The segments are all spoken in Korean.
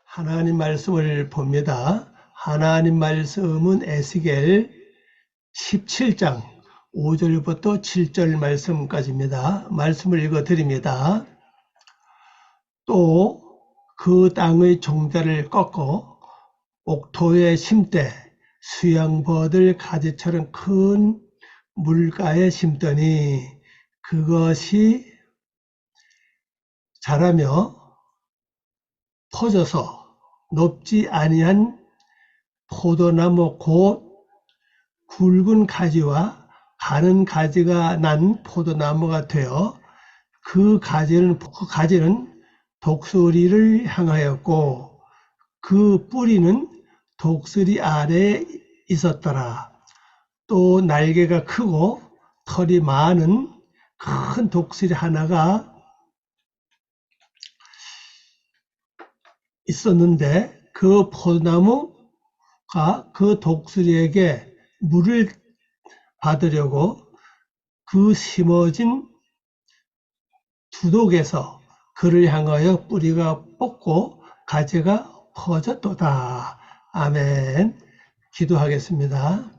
하나님 말씀을 봅니다. 하나님 말씀은 에스겔 17장 5절부터 7절 말씀까지입니다. 말씀을 읽어드립니다. 또 그 땅의 종자를 꺾어 옥토에 심되 수양버들 가지처럼 큰 물가에 심더니 그것이 자라며 퍼져서 높지 아니한 포도나무 곧 굵은 가지와 가는 가지가 난 포도나무가 되어 그 가지는 독수리를 향하였고 그 뿌리는 독수리 아래에 있었더라. 또 날개가 크고 털이 많은 큰 독수리 하나가 있었는데 그 포도나무가 그 독수리에게 물을 받으려고 그 심어진 두독에서 그를 향하여 뿌리가 뻗고 가지가 퍼졌도다. 아멘. 기도하겠습니다.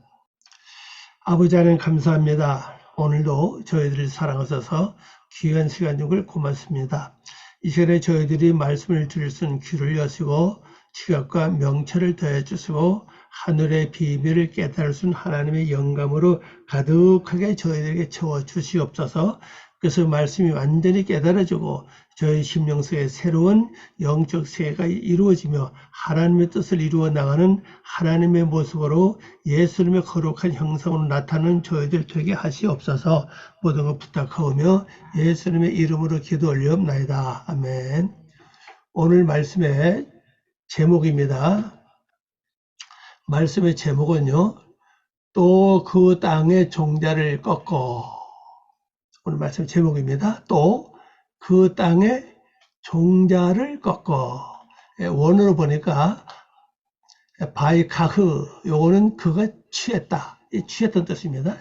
아버지 하나님 감사합니다. 오늘도 저희들을 사랑하셔서 귀한 시간 주길 고맙습니다. 이 시간에 저희들이 말씀을 들을 수 있는 귀를 여시고 지각과 명철을 더해 주시고 하늘의 비밀을 깨달을 수 있는 하나님의 영감으로 가득하게 저희들에게 채워 주시옵소서. 그래서 말씀이 완전히 깨달아지고 저희 심령 속에 새로운 영적 세계가 이루어지며 하나님의 뜻을 이루어 나가는 하나님의 모습으로 예수님의 거룩한 형상으로 나타나는 저희들 되게 하시옵소서. 모든 것 부탁하오며 예수님의 이름으로 기도 올리옵나이다. 아멘. 오늘 말씀의 제목입니다. 말씀의 제목은요. 또 그 땅의 종자를 꺾어. 오늘 말씀 제목입니다. 또 그 땅의 종자를 꺾어. 원어로 보니까 바이카흐, 요거는 그가 취했다. 취했던 뜻입니다.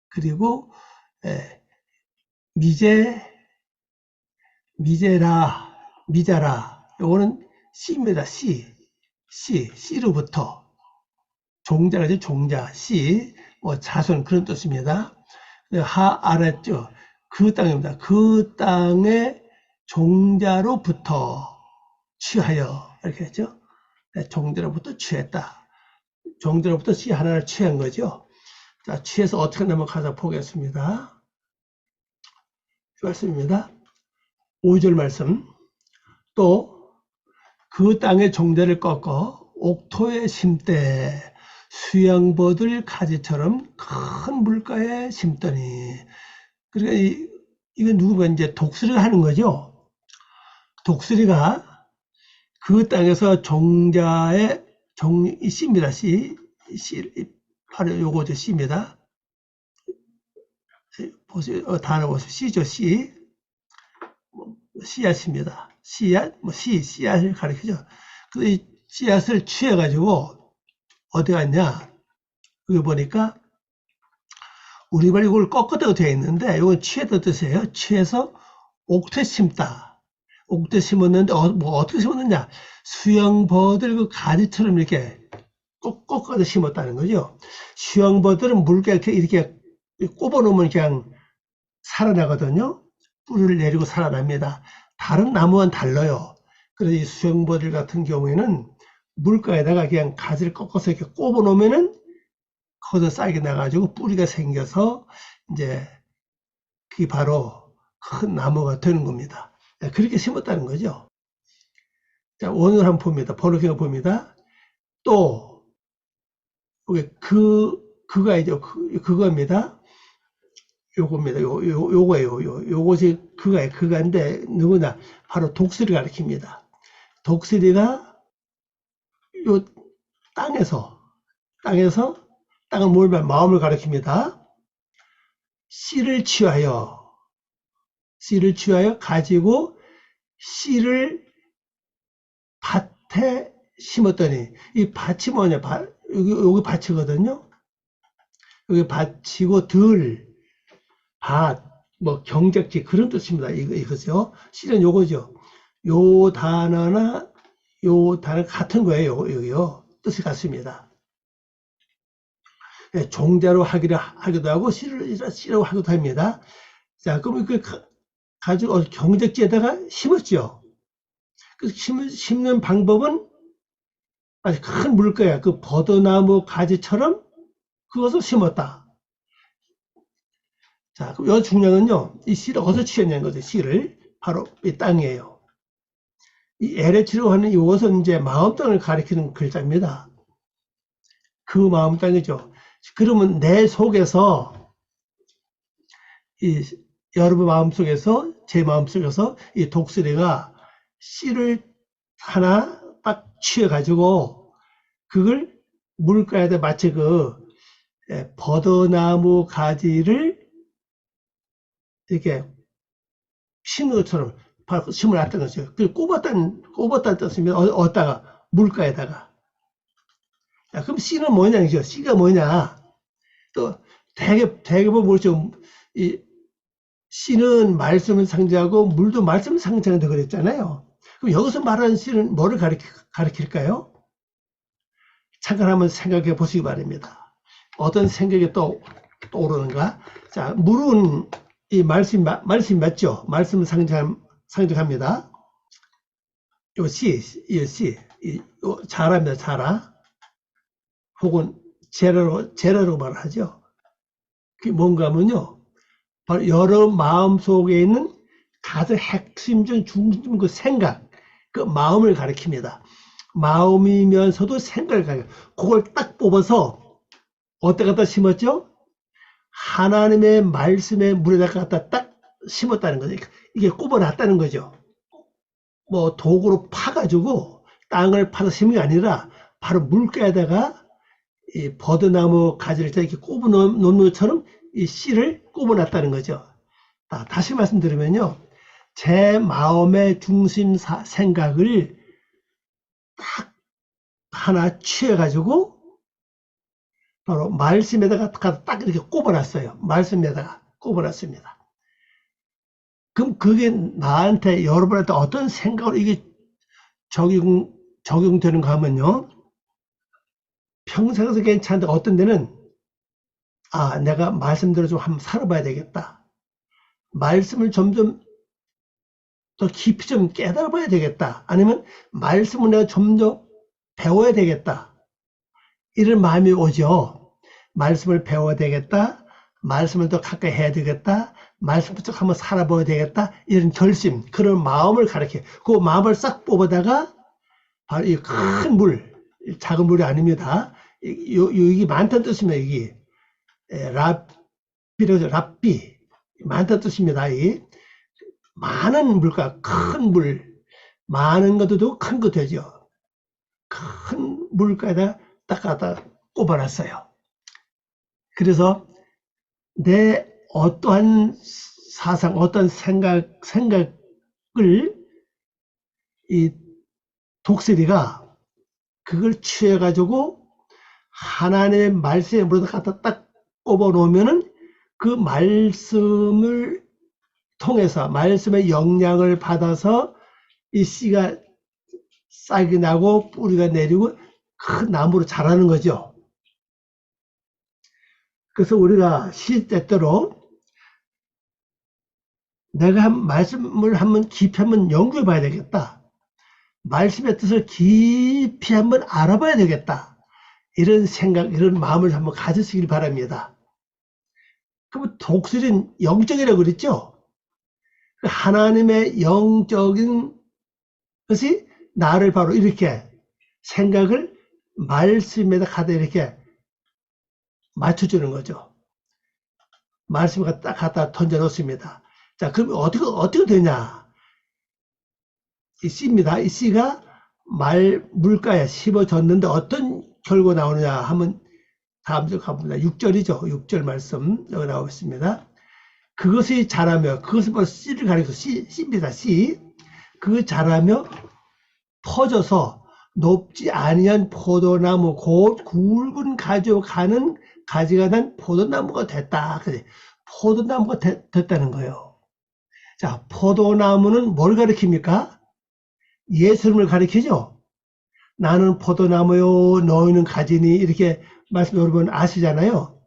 그리고 미자라, 요거는 씨입니다. 씨로부터 종자라지 종자, 씨, 자손 그런 뜻입니다. 하아랬죠. 그 땅입니다. 그 땅의 종자로부터 취하여 이렇게 했죠. 종자로부터 취했다. 종자로부터 씨 하나를 취한 거죠. 자, 취해서 어떻게 넘어가서 보겠습니다. 말씀입니다. 5절 말씀. 또 그 땅의 종자를 꺾어 옥토에 심되 수양버들 가지처럼 큰 물가에 심더니, 그러니까 이건 누구가 이제 독수리가 하는 거죠. 독수리가 그 땅에서 종자의 씨입니다. 씨 바로 요거죠. 씨입니다. 보세요. 단어 보세요. 씨죠. 씨. 씨앗입니다. 씨앗, 씨앗을 가리키죠. 근데 이 씨앗을 취해가지고 어디 갔냐? 여기 보니까 우리 말이 이걸 꺾었다고 되어 있는데 이건 취했다 뜻이에요. 취해서 옥토에 심다. 옥토에 심었는데 어떻게 심었느냐? 수양버들 그 가지처럼 이렇게 꺾어서 심었다는 거죠. 수양버들은 물게 이렇게 꼽아놓으면 그냥 살아나거든요. 뿌리를 내리고 살아납니다. 다른 나무와는 달라요. 그래서 이 수양버들 같은 경우에는 물가에다가 그냥 가지를 꺾어서 이렇게 꼽아놓으면은 거기서 싹이 나가지고 뿌리가 생겨서 이제 그게 바로 큰 나무가 되는 겁니다. 그렇게 심었다는 거죠. 자, 원어를 한번 봅니다. 번역해서 봅니다. 또 그거이죠. 그거입니다. 요겁니다. 요거예요. 요것이 그가인데 누구나 바로 독수리가 가리킵니다. 독수리가 요 땅을 뭘 마음을 가리킵니다. 씨를 취하여 가지고 씨를 밭에 심었더니, 이 밭이 뭐냐? 여기 밭이거든요. 여기 밭이고 밭, 경작지 그런 뜻입니다. 이거죠. 씨는 요거죠. 요 단어나 요 단어 같은 거예요. 여기요. 뜻이 같습니다. 예, 종자로 하기도 하고 씨로 하기도 합니다. 자, 그럼 그 가지고 경작지에다가 심었죠. 그 심는 방법은 아주 큰 물가야. 그 버드나무 가지처럼 그것을 심었다. 자, 그럼 여기 중요한건요. 이 씨를 어디서 취했냐는 거죠. 씨를 바로 이 땅이에요. 이 LH로 하는 이것은 이제 마음 땅을 가리키는 글자입니다. 그 마음 땅이죠. 그러면 내 속에서 이 여러분 마음속에서 제 마음속에서 이 독수리가 씨를 하나 딱 취해가지고 그걸 물가에다 마치 그 버드나무 가지를 이렇게 심는 것처럼 바로 심어놨다는 거죠. 그 꼽았다는 뜻입니다. 어디다가 물가에다가. 야, 그럼 씨는 뭐냐 이죠. 씨가 뭐냐. 또 대개 보면 뭐죠. 이 씨는 말씀을 상징하고 물도 말씀을 상징한다 그랬잖아요. 그럼 여기서 말하는 씨는 뭐를 가리킬까요? 잠깐 한번 생각해 보시기 바랍니다. 어떤 생각이 또 오르는가? 자, 물은 이 말씀 맞죠? 말씀을 상징합니다. 요 씨, 자라입니다. 자라. 혹은 제라로 말하죠. 그게 뭔가 하면요. 바로 여러 마음 속에 있는 가장 핵심적 중심 그 생각, 그 마음을 가리킵니다. 마음이면서도 생각을 가리켜. 그걸 딱 뽑아서 어디다 갖다 심었죠? 하나님의 말씀의 물에다 갖다 딱 심었다는 거죠. 이게 꼽아놨다는 거죠. 뭐 도구로 파가지고 땅을 파서 심은 게 아니라 바로 물가에다가 이 버드나무 가지를 이렇게 꼽아 놓는 것처럼 이 씨를 꼽아놨다는 거죠. 다시 말씀드리면요. 제 마음의 중심 생각을 딱 하나 취해가지고 바로 말씀에다가 딱 이렇게 꼽아놨어요. 말씀에다가 꼽아놨습니다. 그럼 그게 나한테 여러분한테 어떤 생각으로 이게 적용되는가 하면요. 평생에서 괜찮은데 어떤 데는 내가 말씀대로 좀 한번 살아봐야 되겠다. 말씀을 점점 더 깊이 좀 깨달아봐야 되겠다. 아니면 말씀을 내가 좀 더 배워야 되겠다. 이런 마음이 오죠. 말씀을 배워야 되겠다. 말씀을 더 가까이 해야 되겠다. 말씀을 쭉 한번 살아봐야 되겠다. 이런 결심, 그런 마음을 가르쳐. 그 마음을 싹 뽑아다가 바로 이 큰 물, 작은 물이 아닙니다. 이게 많다는 뜻입니다. 이게 랍비 많다는 뜻입니다. 이 많은 물과 큰 물, 많은 것도 큰 거 되죠. 큰 물가에다 딱 갖다 꼽아놨어요. 그래서 내 어떠한 사상, 어떤 생각을 이 독수리가 그걸 취해가지고 하나님의 말씀에 물에다 갖다 딱 꼽아 놓으면은 그 말씀을 통해서 말씀의 영향을 받아서 이 씨가 싹이 나고 뿌리가 내리고 큰 나무로 자라는 거죠. 그래서 우리가 시 때때로 내가 말씀을 한번 깊이 한번 연구해 봐야 되겠다. 말씀의 뜻을 깊이 한번 알아봐야 되겠다. 이런 생각, 이런 마음을 한번 가지시길 바랍니다. 그럼 독수리는 영적이라고 그랬죠? 하나님의 영적인 것이 나를 바로 이렇게 생각을 말씀에다 가다 이렇게 맞춰주는 거죠. 말씀을 갖다 던져 놓습니다. 자, 그럼 어떻게 되냐? 이 씨입니다. 이 씨가 물가에 심어졌는데 어떤 결과 나오느냐 하면 다음 주 가봅니다. 6절이죠. 6절 말씀 여기 나오고 있습니다. 그것이 자라며, 그것은 바로 씨를 가리켜서 씨입니다. 씨. 그 자라며 퍼져서 높지 아니한 포도나무, 곧 굵은 가지로 가는 가지가 난 포도나무가 됐다. 그래. 포도나무가 됐다는 거예요. 자, 포도나무는 뭘 가리킵니까? 예수님을 가리키죠. 나는 포도나무요, 너희는 가지니, 이렇게 말씀 여러분 아시잖아요.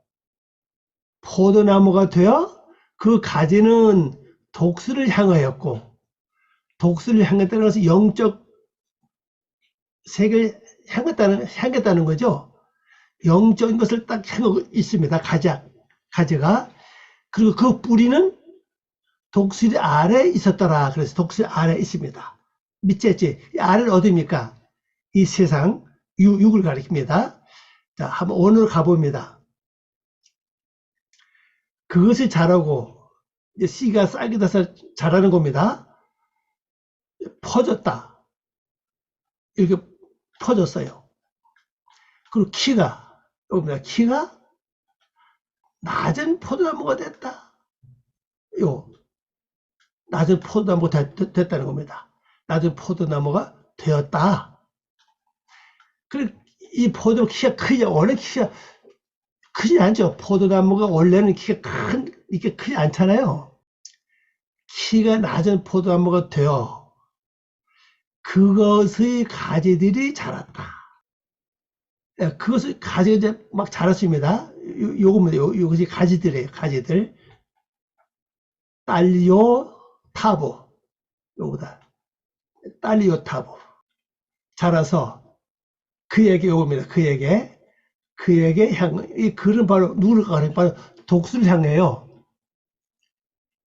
포도나무가 되어 그 가지는 독수를 향하였고, 독수를 향했다는 것은 영적 세계를 향했다는 거죠. 영적인 것을 딱 향하고 있습니다. 가지가. 그리고 그 뿌리는 독수리 아래에 있었더라. 그래서 독수리 아래에 있습니다. 밑에 아래는 어디입니까? 이 세상, 육을 가리킵니다. 자, 한번 원으로 가봅니다. 그것이 자라고, 이제 씨가 싹이 나서 자라는 겁니다. 퍼졌다. 이렇게 퍼졌어요. 그리고 키가 낮은 포도나무가 됐다. 낮은 포도나무가 됐다는 겁니다. 낮은 포도나무가 되었다. 그리고 이 포도나무 키가 크죠. 원래 키가 크지 않죠. 포도나무가 원래는 이렇게 크지 않잖아요. 키가 낮은 포도나무가 되어 그것의 가지들이 자랐다. 그것을 가지가 이제 막 자랐습니다. 요것이 가지들이에요. 가지들. 딸리오 타보. 요거다. 딸리오 타보. 자라서 그에게 요겁니다. 그에게 이 글은 바로 누구를 가리켜? 바로 독수리를 향해요.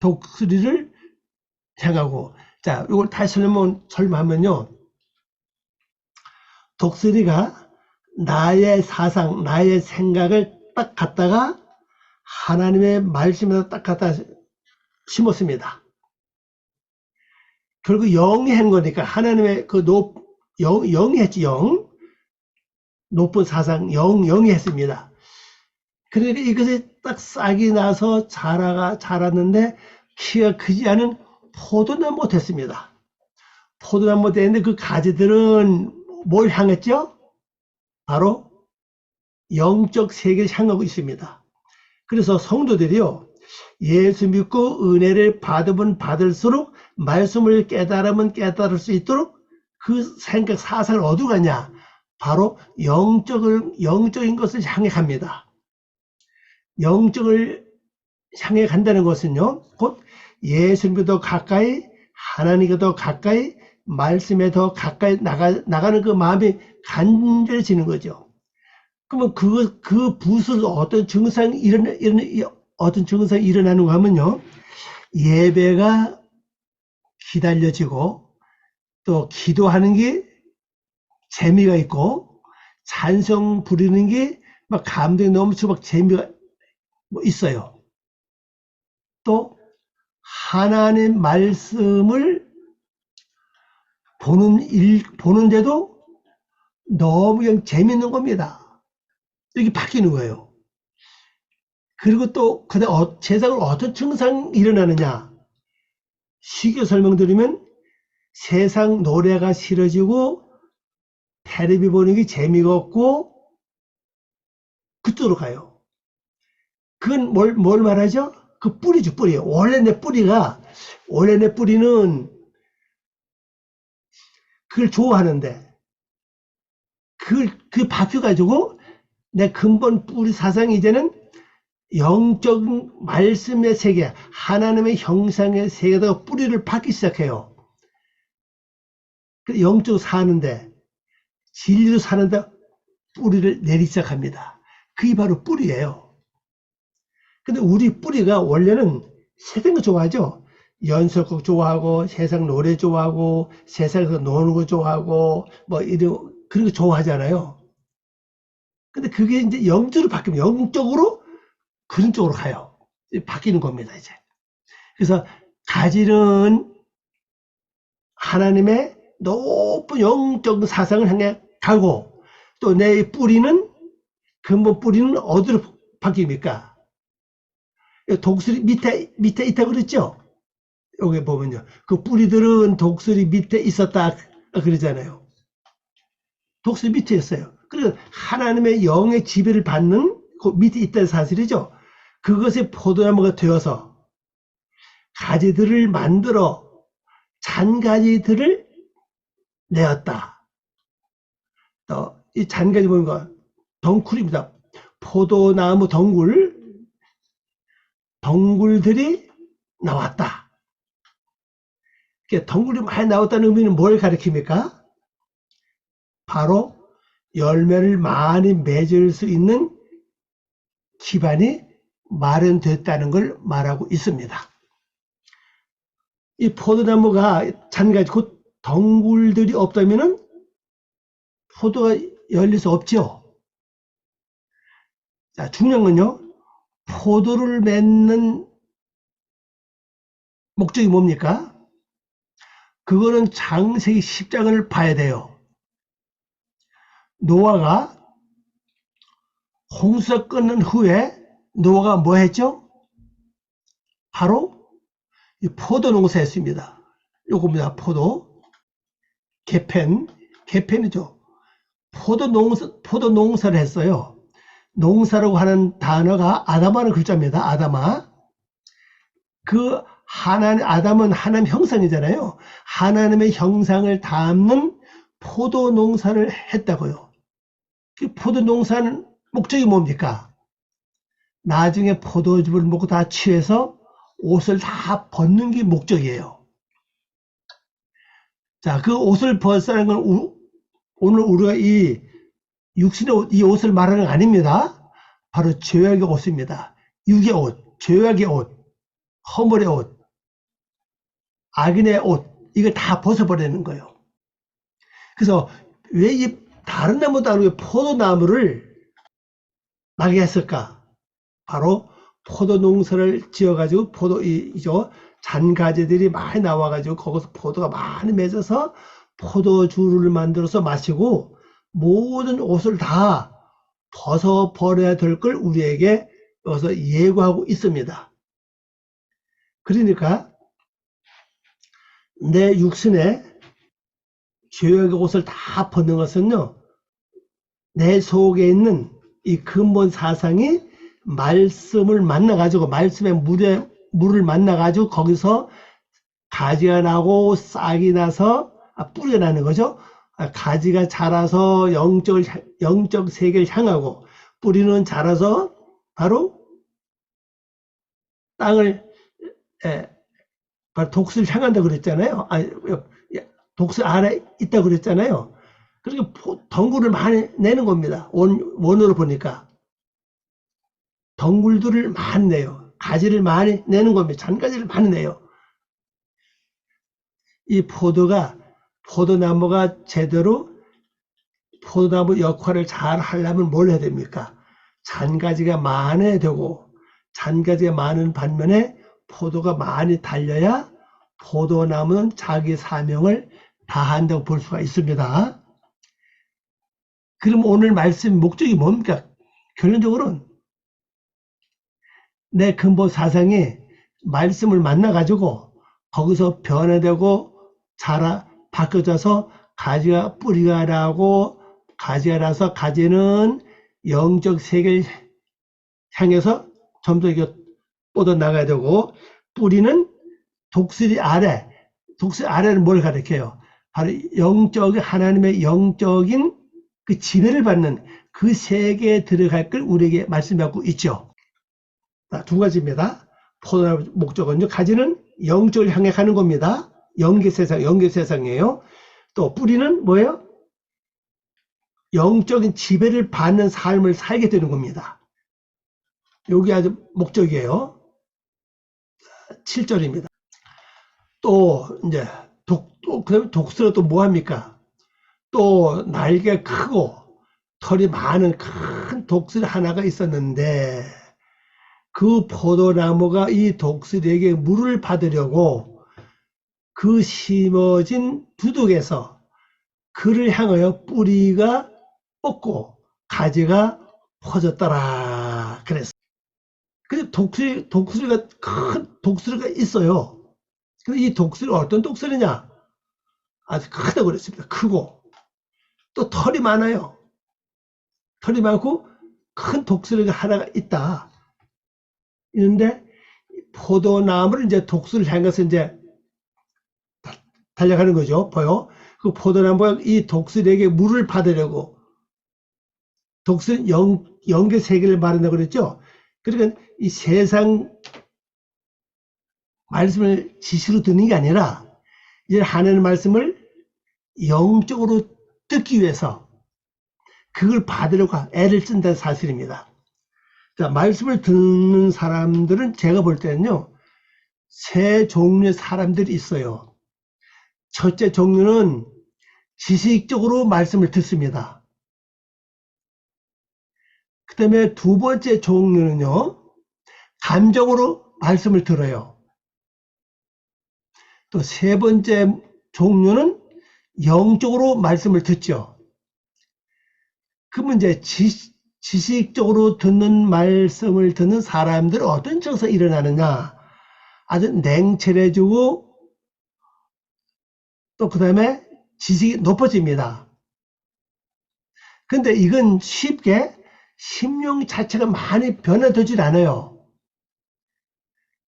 독수리를 향하고. 자, 이걸 다시 설명하면요. 독수리가 나의 사상, 나의 생각을 딱 갖다가 하나님의 말씀에다 딱 갖다 심었습니다. 결국 영이 한 거니까 하나님의 영이 했지, 높은 사상, 영이 했습니다. 그러니까 이것이 딱 싹이 나서 자랐는데 키가 크지 않은 포도나무가 됐습니다. 포도나무가 됐는데 그 가지들은 뭘 향했죠? 바로 영적 세계를 향하고 있습니다. 그래서 성도들이요, 예수 믿고 은혜를 받으면 받을수록 말씀을 깨달으면 깨달을 수 있도록 그 생각, 사상을 어디로 가냐? 바로 영적인 것을 향해 갑니다. 영적을 향해 간다는 것은요, 곧 예수님께 더 가까이, 하나님께 더 가까이, 말씀에 더 가까이 나가는 그 마음이 간절해지는 거죠. 그러면 그 부수 어떤 증상이 일어나는가 하면요, 예배가 기다려지고, 또 기도하는 게 재미가 있고, 찬송 부리는 게 막 감동이 넘치고 막 재미가 있어요. 또 하나님 말씀을 보는데도 너무 그냥 재밌는 겁니다. 이렇게 바뀌는 거예요. 그리고 또 그다음 세상을 어떤 증상이 일어나느냐, 쉽게 설명드리면 세상 노래가 싫어지고 텔레비 보는 게 재미가 없고 그쪽으로 가요. 그건 뭘 말하죠? 그 뿌리죠, 뿌리. 원래 내 뿌리는 그걸 좋아하는데 그걸 바뀌어가지고 내 근본 뿌리 사상이 이제는 영적 말씀의 세계, 하나님의 형상의 세계에다가 뿌리를 박기 시작해요. 영적으로 사는데, 진리로 사는데 뿌리를 내리기 시작합니다. 그게 바로 뿌리예요. 근데 우리 뿌리가 원래는 세상 거 좋아하죠? 연설곡 좋아하고, 세상 노래 좋아하고, 세상에서 노는 거 좋아하고, 그런 거 좋아하잖아요. 근데 그게 이제 영적으로 바뀌면, 영적으로 그런 쪽으로 가요. 바뀌는 겁니다, 이제. 그래서 가지는 하나님의 높은 영적 사상을 향해 가고, 또 내 뿌리는, 근본 뿌리는 어디로 바뀝니까? 독수리 밑에 있다고 그랬죠? 여기 보면요. 그 뿌리들은 독수리 밑에 있었다 그러잖아요. 독수리 밑에 있어요. 그래서 하나님의 영의 지배를 받는 그 밑에 있다는 사실이죠. 그것이 포도나무가 되어서 가지들을 만들어 잔가지들을 내었다. 이 잔가지 보니까 덩굴입니다. 포도나무 덩굴들이 나왔다. 덩굴이 많이 나왔다는 의미는 뭘 가리킵니까? 바로 열매를 많이 맺을 수 있는 기반이 마련됐다는 걸 말하고 있습니다. 이 포도나무가 잔가지 곧 덩굴들이 없다면은 포도가 열릴 수 없죠. 자, 중요한 건요, 포도를 맺는 목적이 뭡니까? 그거는 창세기 10장을 봐야 돼요. 노아가 홍수가 끝난 후에 노아가 뭐 했죠? 바로 이 포도 농사했습니다. 요겁니다. 포도. 개펜이죠. 포도 농사를 했어요. 농사라고 하는 단어가 아담하는 글자입니다. 아담아. 아담은 하나님 형상이잖아요. 하나님의 형상을 담는 포도 농사를 했다고요. 그 포도 농사는 목적이 뭡니까? 나중에 포도즙을 먹고 다 취해서 옷을 다 벗는 게 목적이에요. 자, 그 옷을 벗는 건 오늘 우리가 이 육신의 옷, 이 옷을 말하는 거 아닙니다. 바로 죄악의 옷입니다. 육의 옷, 죄악의 옷, 허물의 옷, 악인의 옷, 이걸 다 벗어버리는 거예요. 그래서 왜 이 다른 나무도 아니고 포도나무를 나게 했을까? 바로 포도 농사를 지어가지고 잔가지들이 많이 나와가지고 거기서 포도가 많이 맺어서 포도주를 만들어서 마시고 모든 옷을 다 벗어버려야 될 걸 우리에게 여기서 예고하고 있습니다. 그러니까 내 육신에 죄악의 옷을 다 벗는 것은요, 내 속에 있는 이 근본 사상이 말씀을 만나가지고, 말씀의 물을 만나가지고 거기서 가지가 나고 싹이 나서 뿌리가 나는 거죠. 가지가 자라서 영적 세계를 향하고, 뿌리는 자라서 바로 땅을 바로 독수를 향한다고 그랬잖아요. 독수 아래 있다고 그랬잖아요. 그러니까 덩굴을 많이 내는 겁니다. 원어로 보니까 덩굴들을 많이 내요. 가지를 많이 내는 겁니다. 잔가지를 많이 내요. 이 포도나무가 제대로 포도나무 역할을 잘 하려면 뭘 해야 됩니까? 잔가지가 많아야 되고, 잔가지가 많은 반면에 포도가 많이 달려야 포도나무는 자기 사명을 다한다고 볼 수가 있습니다. 그럼 오늘 말씀 목적이 뭡니까? 결론적으로는 내 근본 사상이 말씀을 만나가지고 거기서 변화되고 바뀌어져서 가지가 뿌리가 나고, 가지가 나서 가지는 영적 세계를 향해서 점점 이렇게 뻗어나가야 되고, 뿌리는 독수리 아래는 뭘 가리켜요? 바로 하나님의 영적인 그 지배를 받는 그 세계에 들어갈 걸 우리에게 말씀하고 있죠. 두 가지입니다. 포도나무 목적은요, 가지는 영적을 향해 가는 겁니다. 영계 세상이에요. 또 뿌리는 뭐예요? 영적인 지배를 받는 삶을 살게 되는 겁니다. 여기 아주 목적이에요. 7절입니다. 또 이제 그다음에 독수리가 또 뭐 합니까? 또 날개 크고 털이 많은 큰 독수리 하나가 있었는데, 그 포도나무가 이 독수리에게 물을 받으려고 그 심어진 두둑에서 그를 향하여 뿌리가 뻗고 가지가 퍼졌더라 그랬어. 근데 독수리가 큰 독수리가 있어요. 근데 이 독수리가 어떤 독수리냐? 아주 크다고 그랬습니다. 크고 또 털이 많아요. 털이 많고 큰 독수리가 하나가 있다. 있는데 포도나무를 이제 독수리를 향해서 이제 달려가는 거죠. 보여? 그 포도나무가 이 독수리에게 물을 받으려고 독수리는 영계 세계를 말한다고 그랬죠. 그러니까 이 세상 말씀을 지시로 듣는 게 아니라 이제 하나님의 말씀을 영적으로 듣기 위해서 그걸 받으려고 애를 쓴다는 사실입니다. 자, 말씀을 듣는 사람들은 제가 볼 때는요, 세 종류의 사람들이 있어요. 첫째 종류는 지식적으로 말씀을 듣습니다. 그 다음에 두 번째 종류는요, 감정으로 말씀을 들어요. 또 세 번째 종류는 영적으로 말씀을 듣죠. 그러면 이제 지식적으로 듣는 말씀을 듣는 사람들은 어떤 증상이 일어나느냐? 아주 냉철해지고 또 그 다음에 지식이 높아집니다. 근데 이건 쉽게 심령 자체가 많이 변화되질 않아요.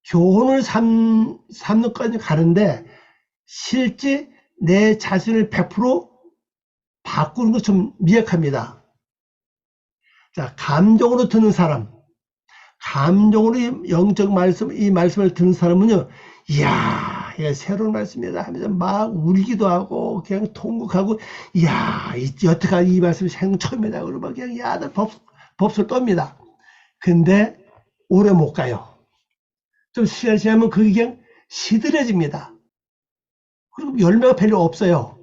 교훈을 삼는 것까지 가는데 실제 내 자신을 100% 바꾸는 것 좀 미약합니다. 자, 감정으로 듣는 사람, 감정으로 영적 말씀, 이 말씀을 듣는 사람은요, 이야, 이게 새로운 말씀이다 하면서 막 울기도 하고, 그냥 통곡하고, 이야, 여태까지 이 말씀이 생 처음이다. 그러고 막 그냥, 야, 나 법술 떱니다. 근데 오래 못 가요. 좀 시간 지나면 그게 그냥 시들해집니다. 그리고 열매가 별로 없어요.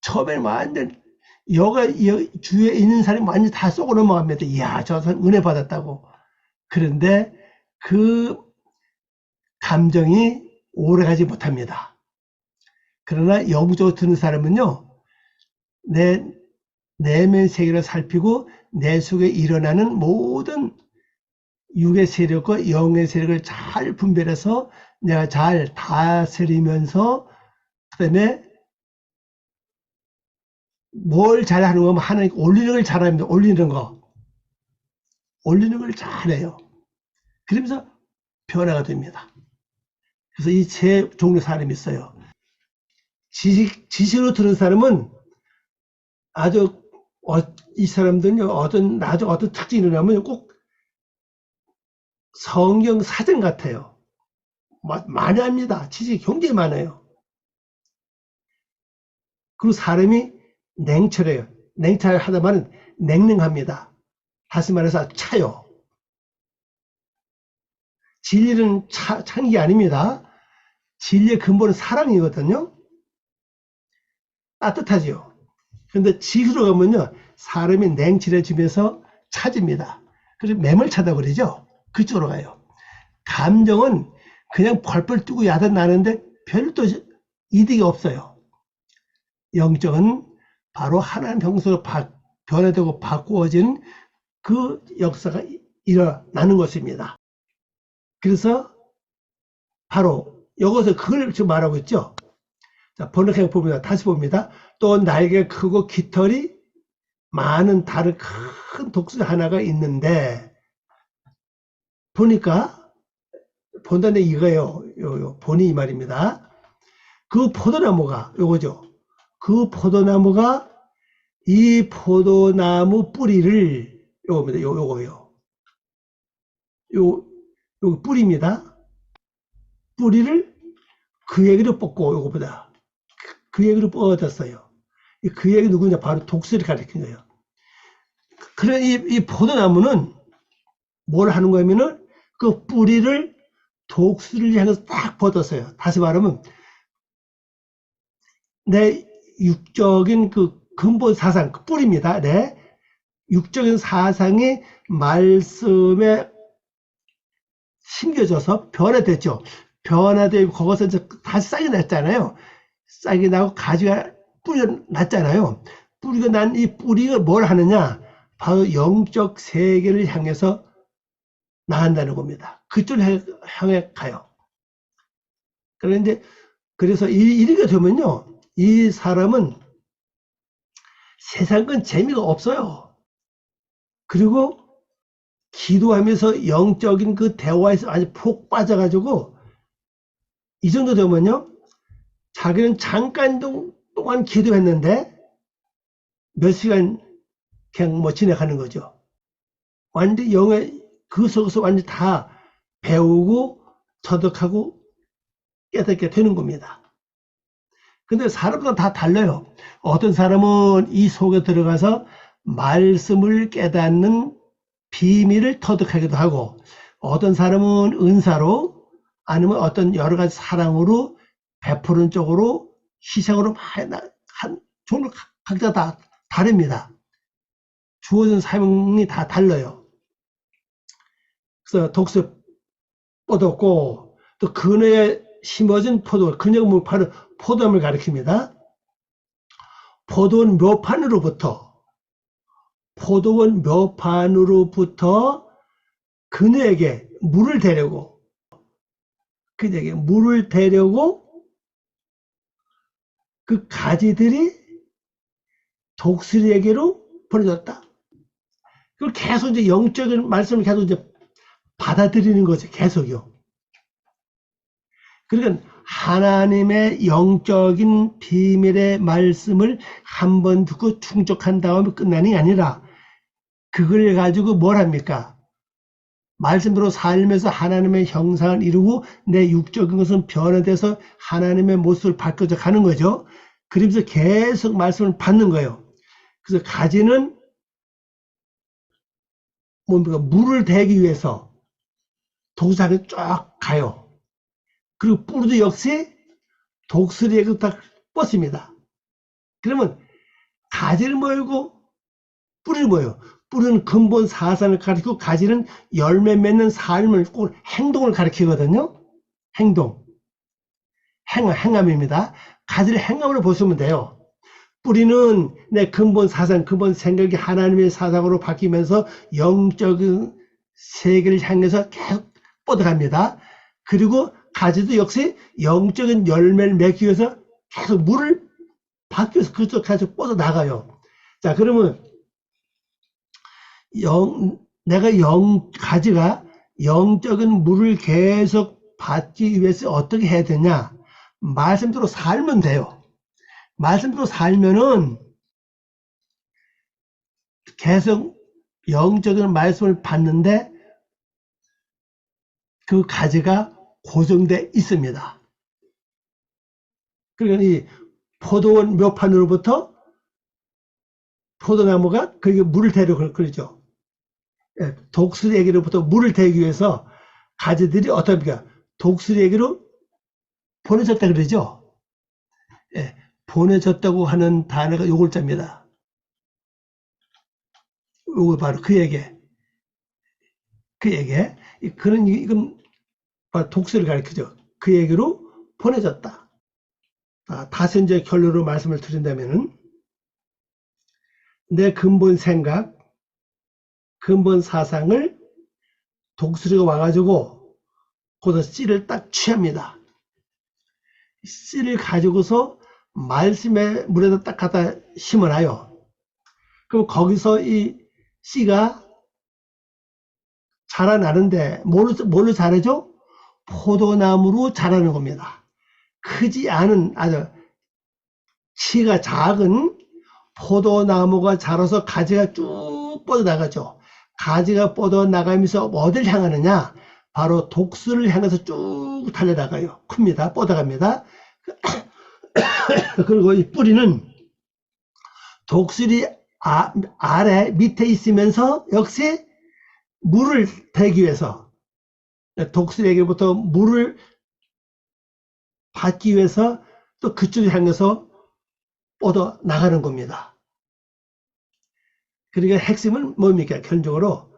처음에는 완전 주위에 있는 사람이 완전 다 쏘고 넘어갑니다. 이야, 저 사람 은혜 받았다고. 그런데 그 감정이 오래가지 못합니다. 그러나 영적으로 듣는 사람은요, 내 내면 세계를 살피고 내 속에 일어나는 모든 육의 세력과 영의 세력을 잘 분별해서 내가 잘 다스리면서 그다음에 뭘 잘하는 거면 하나님 올리는 걸 잘합니다. 올리는 걸 잘해요. 그러면서 변화가 됩니다. 그래서 이 세 종류 사람이 있어요. 지식으로 들은 사람은 아주 이 사람들은요, 어떤 특징이 일어나면 꼭 성경 사전 같아요. 많이 합니다. 지식이 굉장히 많아요. 그리고 사람이 냉철해요. 냉철하다마는 냉랭합니다. 다시 말해서 차요. 진리는 찬 게 아닙니다. 진리의 근본은 사랑이거든요. 따뜻하죠. 그런데 지수로 가면요, 사람이 냉철해지면서 차집니다. 그래서 매몰차다고 그러죠. 그쪽으로 가요. 감정은 그냥 펄펄 뛰고 야단 나는데 별도 이득이 없어요. 영적은 바로 하나님 형상으로 변화되고 바꾸어지는 그 역사가 일어나는 것입니다. 그래서 바로 여기서 그걸 지금 말하고 있죠. 자, 번역해 봅니다. 다시 봅니다. 또 날개 크고 깃털이 많은 다른 큰 독수리 하나가 있는데 보니까 본다는 이거예요. 보니 이 말입니다. 그 포도나무가 요거죠. 그 포도나무가 이 포도나무 뿌리를 요겁니다. 요거요. 요 뿌리입니다. 뿌리를 그에게로 뽑고 요거보다 그에게로 뻗었어요. 그 얘기 누구냐? 바로 독수리를 가리킨 거예요. 그래 이 포도나무는 뭘 하는 거냐면은 그 뿌리를 독수리를 향해서 딱 뻗었어요. 다시 말하면 내 육적인 그 근본 사상, 그 뿌리입니다. 내 육적인 사상이 말씀에 심겨져서 변화됐죠. 변화되고 거기서 이제 다시 싹이 났잖아요. 싹이 나고 가지가 뿌리가 났잖아요. 뿌리가 난 이 뿌리가 뭘 하느냐? 바로 영적 세계를 향해서 나간다는 겁니다. 그쪽을 향해 가요. 그런데 그래서 이렇게 되면요, 이 사람은 세상 건 재미가 없어요. 그리고 기도하면서 영적인 그 대화에서 아주 푹 빠져가지고 이 정도 되면요, 자기는 잠깐 동안 기도했는데 몇 시간 그냥 뭐 지나가는 거죠. 완전 영의 그 속에서 완전 다 배우고 터득하고 깨닫게 되는 겁니다. 근데 사람마다 다 달라요. 어떤 사람은 이 속에 들어가서 말씀을 깨닫는 비밀을 터득하기도 하고, 어떤 사람은 은사로 아니면 어떤 여러 가지 사랑으로 베푸는 쪽으로 희생으로 한 종류 각자 다 다릅니다. 주어진 사명이 다 달라요. 그래서 독서 뻗었고, 또 그네에 심어진 포도, 그녀가 바로 포도함을 가리킵니다. 포도원 묘판으로부터 그녀에게 물을 대려고 그 가지들이 독수리에게로 보내졌다. 그걸 계속 이제 영적인 말씀을 계속 이제 받아들이는 거죠. 계속요. 그러니까 하나님의 영적인 비밀의 말씀을 한번 듣고 충족한 다음에 끝나는 게 아니라 그걸 가지고 뭘 합니까? 말씀대로 살면서 하나님의 형상을 이루고 내 육적인 것은 변화돼서 하나님의 모습을 바꿔져 가는 거죠. 그러면서 계속 말씀을 받는 거예요. 그래서 가지는 뭡니까? 물을 대기 위해서 독수리에 쫙 가요. 그리고 뿌리도 역시 독수리에게 딱 뻗습니다. 그러면 가지를 모이고 뿌리를 모여요. 뿌리는 근본 사상을 가리키고 가지는 열매 맺는 삶을, 꼭 행동을 가리키거든요. 행함입니다. 가지를 행함으로 보시면 돼요. 뿌리는 내 근본 사상, 근본 생각이 하나님의 사상으로 바뀌면서 영적인 세계를 향해서 계속 뻗어갑니다. 그리고 가지도 역시 영적인 열매를 맺기 위해서 계속 물을 받기 위해서 그쪽 계속 뻗어나가요. 자, 그러면 가지가 영적인 물을 계속 받기 위해서 어떻게 해야 되냐? 말씀대로 살면 돼요. 말씀대로 살면은 계속 영적인 말씀을 받는데 그 가지가 고정돼 있습니다. 그러니까 이 포도원 묘판으로부터 포도나무가 거기에 물을 대려 그러죠. 독수리에게로부터 물을 대기 위해서 가지들이 어떻습니까? 독수리에게로 보내졌다 그러죠. 보내졌다고 하는 단어가 요 글자입니다. 요거 바로 그에게. 이건 바로 독수리를 가리키죠. 그에게로 보내졌다. 다시 이제 결론으로 말씀을 드린다면은, 내 근본 생각, 근본 사상을 독수리가 와가지고 거기서 씨를 딱 취합니다. 씨를 가지고서 말씀의 물에다 딱 갖다 심어놔요. 그럼 거기서 이 씨가 자라나는데 뭘로 자라죠? 포도나무로 자라는 겁니다. 크지 않은 아주 키가 작은 포도나무가 자라서 가지가 쭉 뻗어나가죠. 가지가 뻗어나가면서 어딜 향하느냐? 바로 독수리를 향해서 쭉 달려나가요. 큽니다. 뻗어갑니다. 그리고 이 뿌리는 독수리 아래 밑에 있으면서 역시 물을 대기 위해서, 독수리에게부터 물을 받기 위해서 또 그쪽을 향해서 뻗어 나가는 겁니다. 그러니까 핵심은 뭡니까? 결론적으로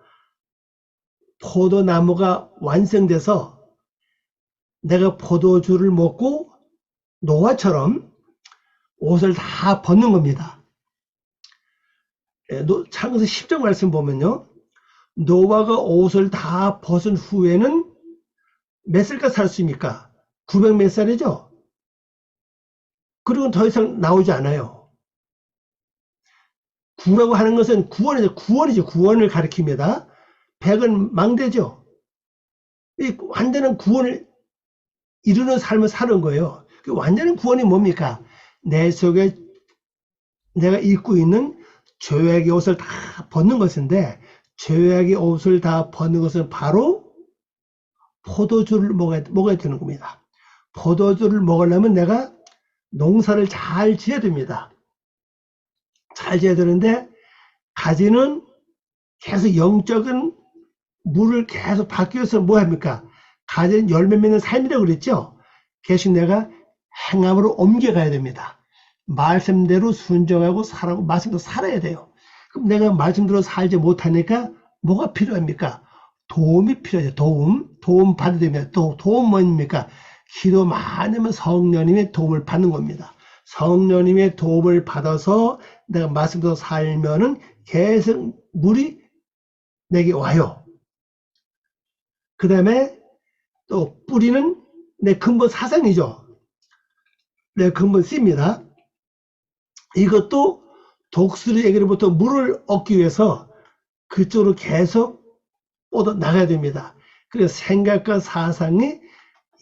포도나무가 완성돼서 내가 포도주를 먹고 노아처럼 옷을 다 벗는 겁니다. 창세기 10장 말씀 보면요, 노아가 옷을 다 벗은 후에는 몇 살까지 살 수 있습니까? 900 몇 살이죠? 그리고 더 이상 나오지 않아요. 구라고 하는 것은 구원이죠. 구원을 가리킵니다. 100은 망대죠. 이 완전한 구원을 이루는 삶을 사는 거예요. 그 완전한 구원이 뭡니까? 내 속에 내가 입고 있는 죄악의 옷을 다 벗는 것인데, 죄악의 옷을 다 벗는 것은 바로 포도주를 먹어야 되는 겁니다. 포도주를 먹으려면 내가 농사를 잘 지어야 됩니다. 잘 지어야 되는데, 가지는 계속 영적인 물을 계속 받기 위해서 뭐 합니까? 가지는 열매 맺는 삶이라고 그랬죠? 계속 내가 행함으로 옮겨가야 됩니다. 말씀대로 순종하고 살아고 말씀대로 살아야 돼요. 그럼 내가 말씀대로 살지 못하니까 뭐가 필요합니까? 도움이 필요하죠. 도움 받아야 됩니다. 도움 뭐입니까? 기도 많이 하면 성령님의 도움을 받는 겁니다. 성령님의 도움을 받아서 내가 말씀대로 살면은 계속 물이 내게 와요. 그 다음에 또 뿌리는 내 근본 사상이죠. 내 근본 씨입니다. 이것도 독수리에게로부터 물을 얻기 위해서 그쪽으로 계속 뻗어 나가야 됩니다. 그래서 생각과 사상이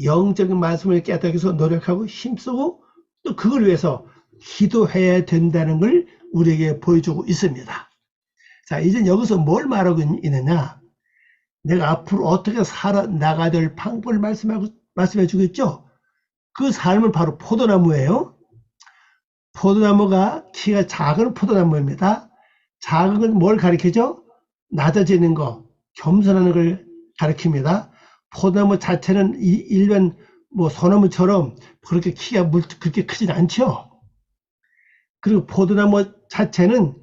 영적인 말씀을 깨닫기 위해서 노력하고 힘쓰고 또 그걸 위해서 기도해야 된다는 걸 우리에게 보여주고 있습니다. 자, 이제 여기서 뭘 말하고 있느냐? 내가 앞으로 어떻게 살아나가야 될 방법을 말씀해 주겠죠? 그 삶은 바로 포도나무예요. 포도나무가 키가 작은 포도나무입니다. 작은 건 뭘 가리키죠? 낮아지는 거, 겸손하는 걸 가리킵니다. 포도나무 자체는 일반 소나무처럼 그렇게 키가 그렇게 크진 않죠. 그리고 포도나무 자체는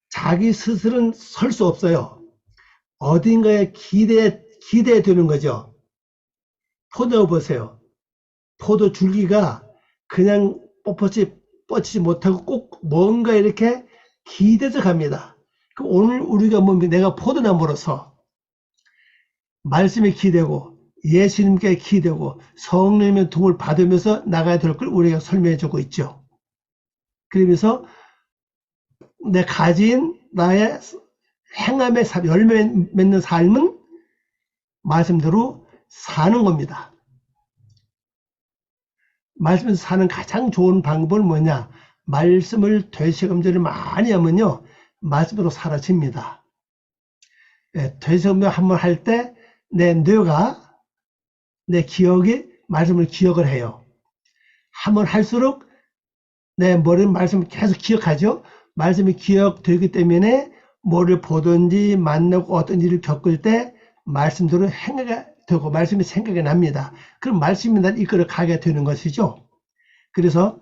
자기 스스로는 설 수 없어요. 어딘가에 기대되는 거죠. 포도 보세요. 포도 줄기가 그냥 뻗치지 못하고 꼭 뭔가 이렇게 기대서 갑니다. 그럼 오늘 우리가 내가 포도나무로서 말씀에 기대고 예수님께 기대고 성령님의 도움을 받으면서 나가야 될 걸 우리가 설명해 주고 있죠. 그러면서 내 가진 나의 행함의 삶, 열매 맺는 삶은 말씀대로 사는 겁니다. 말씀에서 사는 가장 좋은 방법은 뭐냐? 말씀을 되새김질을 많이 하면요, 말씀으로 사라집니다. 되새김질 한번 할 때 내 뇌가 내 기억이 말씀을 기억을 해요. 한번 할수록 내 머리는 말씀을 계속 기억하죠. 말씀이 기억되기 때문에 뭐를 보든지 만나고 어떤 일을 겪을 때 말씀대로 행하게 되고 말씀이 생각이 납니다. 그럼 말씀이 날 이끌어 가게 되는 것이죠. 그래서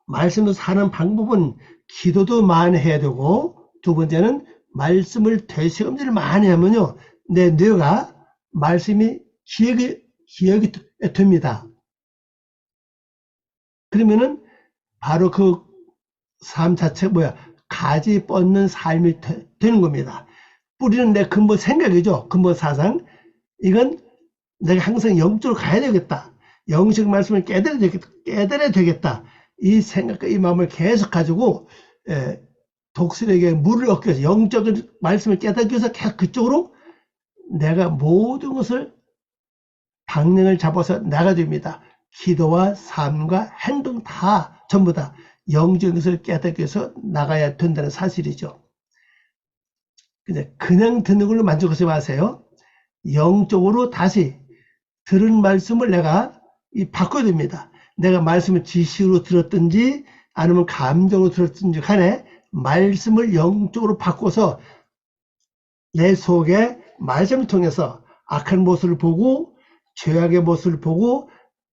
말씀으로 사는 방법은 기도도 많이 해야 되고, 두 번째는 말씀을 되새김질을 많이 하면요, 내 뇌가 말씀이 기억이 됩니다. 그러면은 바로 그 삶 자체가 가지 뻗는 삶이 되는 겁니다. 뿌리는 내 근본 생각이죠. 근본 사상. 이건 내가 항상 영적으로 가야 되겠다. 영적 말씀을 깨달아야 되겠다. 이 생각과 이 마음을 계속 가지고 독수리에게 물을 얻기 위해서 영적인 말씀을 깨닫기 위해서 계속 그쪽으로 내가 모든 것을 방향을 잡아서 나가야 됩니다. 기도와 삶과 행동 다 전부 다 영적인 것을 깨닫기 위해서 나가야 된다는 사실이죠. 그냥 듣는 걸로 만족하지 마세요. 영적으로 다시 들은 말씀을 내가 바꿔야 됩니다. 내가 말씀을 지식으로 들었든지 아니면 감정으로 들었든지 간에 말씀을 영적으로 바꿔서 내 속에 말씀을 통해서 악한 모습을 보고 죄악의 모습을 보고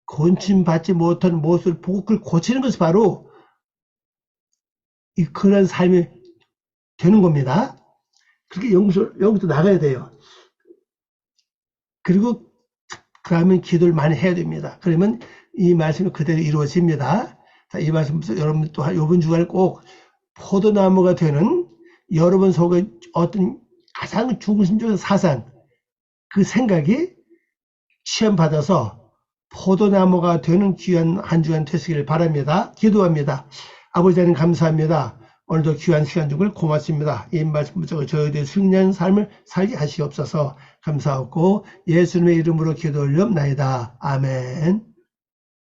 고침받지 못한 모습을 보고 그걸 고치는 것이 바로 그런 삶이 되는 겁니다. 그렇게 영적으로 나가야 돼요. 그리고 그러면 기도를 많이 해야 됩니다. 그러면 이 말씀이 그대로 이루어집니다. 자, 이 말씀부터 여러분 또 이번 주간에 꼭 포도나무가 되는 여러분 속에 어떤 가장 중심적인 사상, 그 생각이 체험받아서 포도나무가 되는 귀한 한 주간 되시길 바랍니다. 기도합니다. 아버지 하나님 감사합니다. 오늘도 귀한 시간 주길 고맙습니다. 이 말씀 붙잡고 저희들의 승리한 삶을 살게 하시옵소서. 감사하고 예수님의 이름으로 기도 올리옵나이다. 아멘.